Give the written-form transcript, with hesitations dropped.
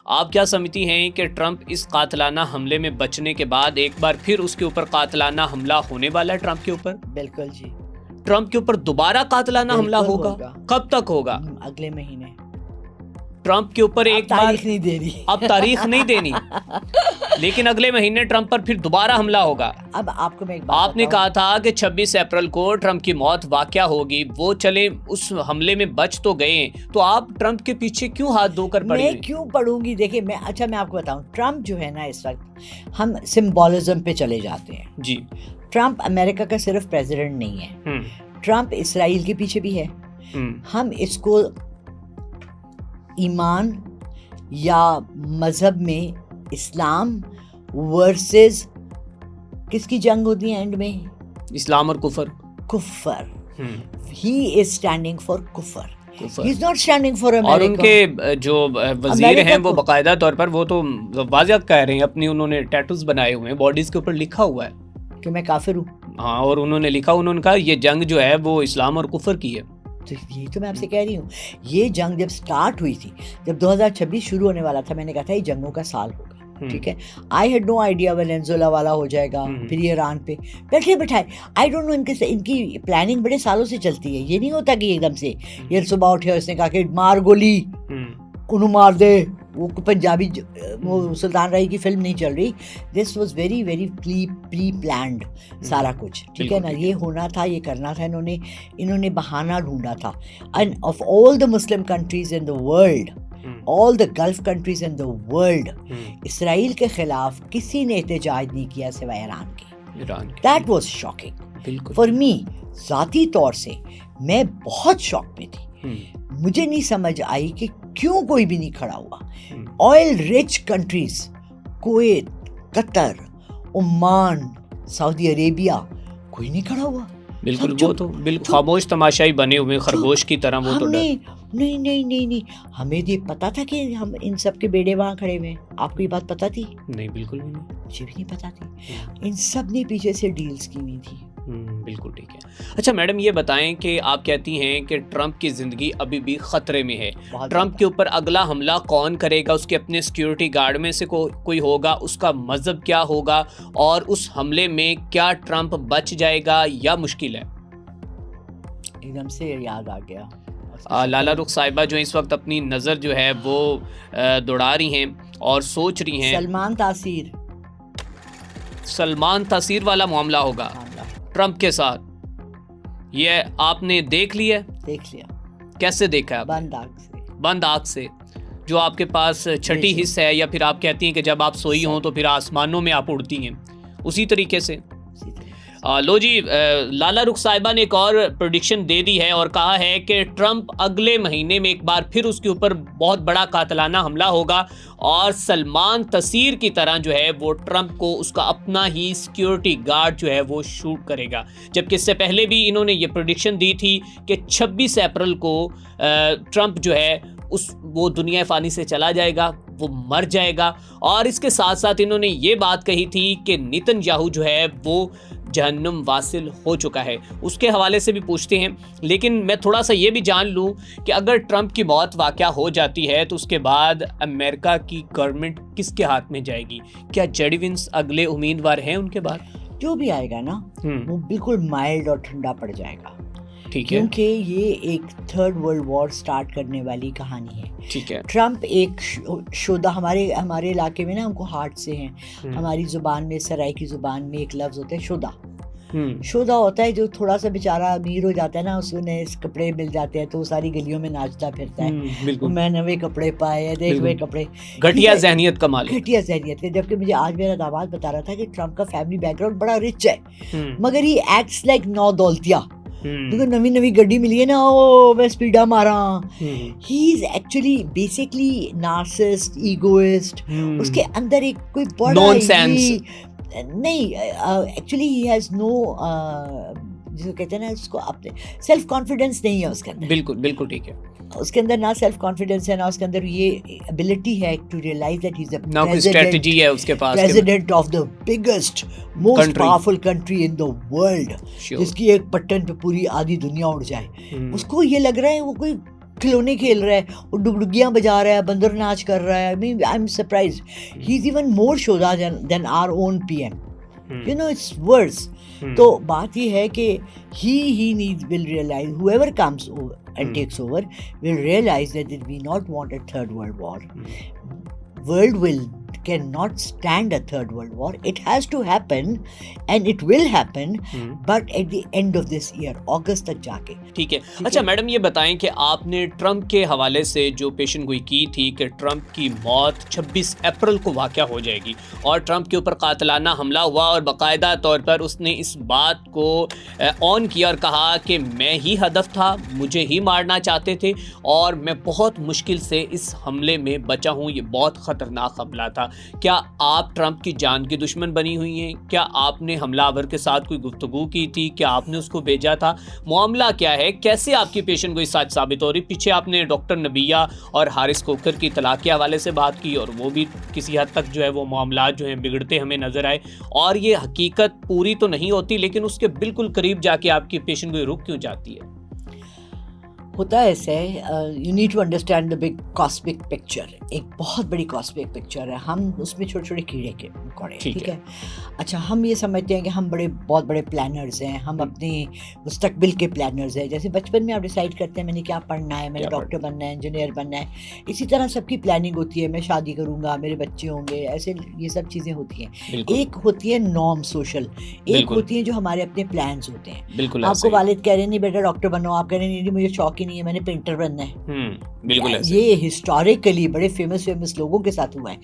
آپ کیا سمجھتی ہیں کہ ٹرمپ اس قاتلانہ حملے میں بچنے کے بعد ایک بار پھر اس کے اوپر قاتلانہ حملہ ہونے والا ہے ٹرمپ کے اوپر؟ بالکل جی، ٹرمپ کے اوپر دوبارہ قاتلانہ حملہ ہوگا؟ کب تک ہوگا؟ اگلے مہینے۔ ٹرمپ کے اوپر ایک بار تاریخ نہیں دے رہی، اب تاریخ نہیں دینی، لیکن اگلے مہینے ٹرمپ پر پھر دوبارہ حملہ ہوگا۔ اب آپ کو میں ایک بات آپ نے کہا تھا کہ 26 اپریل کو ٹرمپ کی موت واقع ہوگی، وہ چلے اس حملے میں بچ تو گئے، تو آپ ٹرمپ کے پیچھے کیوں ہاتھ دھو کر پڑی؟ میں کیوں پڑھوں گی؟ دیکھیں میں آپ کو بتاؤں، ٹرمپ جو ہے نا اس وقت ہم سمبولزم پہ چلے جاتے ہیں جی۔ ٹرمپ امریکہ کا صرف پریزیڈنٹ نہیں ہے، ٹرمپ اسرائیل کے پیچھے بھی ہے۔ ہم اس کو ایمان یا مذہب میں اسلام ورسز کس کی جنگ ہوتی ہے اینڈ میں؟ اسلام اور کفر۔ کفر۔ ہی از اسٹینڈنگ فار کفر، ہی از ناٹ اسٹینڈنگ فار امریکہ۔ اور ان کے جو وزیر ہیں وہ باقاعدہ طور پر وہ تو واضح کہہ رہے ہیں، اپنی انہوں نے ٹیٹوز بنائے ہوئے ہیں، باڈیز کے اوپر لکھا ہوا ہے کہ میں کافر ہوں۔ ہاں، اور انہوں نے لکھا، انہوں نے کہا یہ جنگ جو ہے وہ اسلام اور کفر کی ہے۔ تو یہی تو میں آپ سے کہہ رہی ہوں، یہ جنگ جب سٹارٹ ہوئی تھی، جب 2026 شروع ہونے والا تھا، میں نے کہا تھا یہ جنگوں کا سال ہوگا، ٹھیک ہے۔ I had no idea Venezuela والا ہو جائے گا، پھر یہ ایران پہ بیٹھے بٹھائے، آئی ڈونٹ نو ان کی پلاننگ بڑے سالوں سے چلتی ہے، یہ نہیں ہوتا کہ ایک دم سے یہ صبح اٹھے اس نے کہا کہ مار گولی انہوں مار دے، وہ پنجابی وہ سلطان رائی کی فلم نہیں چل رہی، this was very very pre planned سارا کچھ، ٹھیک ہے نا۔ یہ ہونا تھا، یہ کرنا تھا، انہوں نے بہانہ ڈھونڈا تھا۔ End of all the Muslim countries in the world, all the Gulf countries in the world, Israel کے خلاف کسی نے احتجاج نہیں کیا سوائے ایران کے۔ That was shocking for me, ذاتی طور سے میں بہت شوق میں تھی، مجھے نہیں سمجھ آئی کہ کیوں کوئی بھی نہیں کھڑا ہوا۔ آئل رچ کنٹریز، کویت، قطر، عمان، سعودی عربیہ، کوئی نہیں کھڑا ہوا۔ بالکل، وہ تو بالکل خاموش تماشائی بنے ہوئے خرگوش کی طرح، وہ تو نہیں ہمیں یہ پتا تھا کہ ہم ان سب کے بیڑے وہاں کھڑے ہوئے ہیں؟ آپ کو یہ بات پتا تھی؟ نہیں، بالکل بھی نہیں، مجھے بھی نہیں پتا تھی۔ ان سب نے پیچھے سے ڈیلز کی ہوئی تھی۔ بالکل ٹھیک ہے۔ اچھا میڈم، یہ بتائیں کہ آپ کہتی ہیں کہ ٹرمپ کی زندگی ابھی بھی خطرے میں ہے، ٹرمپ کے اوپر اگلا حملہ کون کرے گا؟ اس کے اپنے سیکیورٹی گارڈ میں سے کوئی ہوگا؟ اس کا مذہب کیا ہوگا؟ اور اس حملے میں کیا ٹرمپ بچ جائے گا یا مشکل ہے؟ ایک دم سے یاد آ گیا، لالا رخ صاحبہ جو اس وقت اپنی نظر جو ہے وہ دوڑا رہی ہیں اور سوچ رہی ہیں، سلمان تاثیر والا معاملہ ہوگا ٹرمپ کے ساتھ، یہ آپ نے دیکھ لیا؟ کیسے دیکھا؟ بند آنکھ سے، جو آپ کے پاس چھٹی حص ہے، یا پھر آپ کہتی ہیں کہ جب آپ سوئی ہوں تو پھر آسمانوں میں آپ اڑتی ہیں، اسی طریقے سے؟ لو جی، لالا رخ صاحبہ نے ایک اور پریڈکشن دے دی ہے اور کہا ہے کہ ٹرمپ اگلے مہینے میں ایک بار پھر اس کے اوپر بہت بڑا قاتلانہ حملہ ہوگا، اور سلمان تاثیر کی طرح جو ہے وہ ٹرمپ کو اس کا اپنا ہی سیکیورٹی گارڈ جو ہے وہ شوٹ کرے گا۔ جبکہ اس سے پہلے بھی انہوں نے یہ پریڈکشن دی تھی کہ 26 اپریل کو ٹرمپ جو ہے وہ دنیا فانی سے چلا جائے گا، وہ مر جائے گا، اور اس کے ساتھ ساتھ انہوں نے یہ بات کہی تھی کہ نیتن یاہو جو ہے وہ جہنم واصل ہو چکا ہے۔ اس کے حوالے سے بھی پوچھتے ہیں، لیکن میں تھوڑا سا یہ بھی جان لوں کہ اگر ٹرمپ کی موت واقع ہو جاتی ہے تو اس کے بعد امریکہ کی گورنمنٹ کس کے ہاتھ میں جائے گی؟ کیا جیڈی وینس اگلے امیدوار ہیں ان کے بعد؟ جو بھی آئے گا نا وہ بالکل مائلڈ اور ٹھنڈا پڑ جائے گا، کیونکہ یہ ایک تھرڈ ورلڈ وار سٹارٹ کرنے والی کہانی ہے۔ ٹھیک ہے، ٹرمپ ایک شدہ، ہمارے علاقے میں نا ہم کو ہارٹ سے ہیں، ہماری زبان میں، سرائی کی زبان میں ایک لفظ ہوتا ہے شدہ۔ شدہ ہوتا ہے جو تھوڑا سا بیچارہ امیر ہو جاتا ہے نا، اس کو نئے کپڑے مل جاتے ہیں تو وہ ساری گلیوں میں ناچتا پھرتا ہے، میں نوے کپڑے پائے، دیکھ وہ کپڑے، گھٹیا ذہنیت کا مال، گھٹیا ذہنیت ہے۔ جبکہ مجھے آج میرا داماد بتا رہا تھا کہ ٹرمپ کا فیملی بیک گراؤنڈ بڑا رچ ہے، مگر ہی ایکٹس لائک نو دولتیا، کیونکہ نوی گڈی ملی ہے نا، او میں اسپیڈا مارا۔ ہی از ایکچولی بیسکلی نارسسٹ، ایگوئسٹ، اس کے اندر ایک کوئی بڑا نہیں، ایکچولی ہی ہیز نو، جس کو کہتے ہیں نا، اس کو اپنے سیلف کانفیڈینس نہیں ہے اس کے اندر۔ بالکل ٹھیک ہے، اس کے اندر نہ سیلف کانفیڈینس ہے، نہ اس کے اندر یہ ابیلٹی ہے to realise that he is نہ کوئی اسٹریٹجی ہے اس کے پاس، president of the biggest most powerful country in the world, جس کی ایک بٹن پہ پوری آدھی دنیا اڑ جائے۔ اس کو یہ لگ رہا ہے وہ کوئی کھلونے کھیل رہا ہے, وہ ڈگڈگیاں بجا رہا ہے, بندر ناچ کر رہا ہے. I mean, I'm surprised. He's even more شودا than our own PM. You know, it's worse. تو بات یہ ہے کہ he needs, will realize, whoever comes over and takes over will realize that we not want a third world war. World cannot stand a third world war. It has to happen and it will happen, but at the end of this year, August تک جا کے. ٹھیک ہے. اچھا madam یہ بتائیں کہ آپ نے ٹرمپ کے حوالے سے جو پیشن گوئی کی تھی کہ ٹرمپ کی موت 26 اپریل کو واقع ہو جائے گی, اور ٹرمپ کے اوپر قاتلانہ حملہ ہوا, اور باقاعدہ طور پر اس نے اس بات کو آن کیا اور کہا کہ میں ہی ہدف تھا, مجھے ہی مارنا چاہتے تھے, اور میں بہت مشکل سے اس حملے میں بچا ہوں, یہ بہت خطرناک حملہ تھا. کیا آپ ٹرمپ کی جان کی دشمن بنی ہوئی ہیں؟ کیا آپ نے حملہ آور کے ساتھ کوئی گفتگو کی تھی؟ کیا آپ نے اس کو بھیجا تھا؟ معاملہ کیا ہے؟ کیسے آپ کی پیشن گوئی سچ ثابت ہو رہی؟ پیچھے آپ نے ڈاکٹر نبیہ اور حارث کوکر کی طلاق کے حوالے سے بات کی, اور وہ بھی کسی حد تک جو ہے وہ معاملات جو ہیں بگڑتے ہمیں نظر آئے, اور یہ حقیقت پوری تو نہیں ہوتی لیکن اس کے بالکل قریب جا کے آپ کی پیشن گوئی رک کیوں جاتی ہے؟ ہوتا ہے ایسے, you need to understand the big cosmic picture. ایک بہت بڑی کاسمک پکچر ہے, ہم اس میں چھوٹے چھوٹے کیڑے کے مکوڑے, ٹھیک ہے. اچھا, ہم یہ سمجھتے ہیں کہ ہم بہت بڑے پلانرز ہیں, ہم اپنے مستقبل کے پلانرز ہیں. جیسے بچپن میں آپ ڈیسائیڈ کرتے ہیں میں نے کیا پڑھنا ہے, میں نے ڈاکٹر بننا ہے, انجینئر بننا ہے, اسی طرح سب کی پلاننگ ہوتی ہے, میں شادی کروں گا, میرے بچے ہوں گے, ایسے یہ سب چیزیں ہوتی ہیں. ایک ہوتی ہے نارم سوشل, ایک ہوتی ہیں جو ہمارے اپنے پلانز ہوتے ہیں. آپ کو والد کہہ رہے ہیں نہیں بیٹا ڈاکٹر بنو, آپ کہہ رہے ہیں نہیں مجھے شوق نہیں ہے, میں نے پینٹر بننا ہے. بالکل یہ ہسٹوریکلی بڑے فیمس لوگوں کے ساتھ ہوا ہے.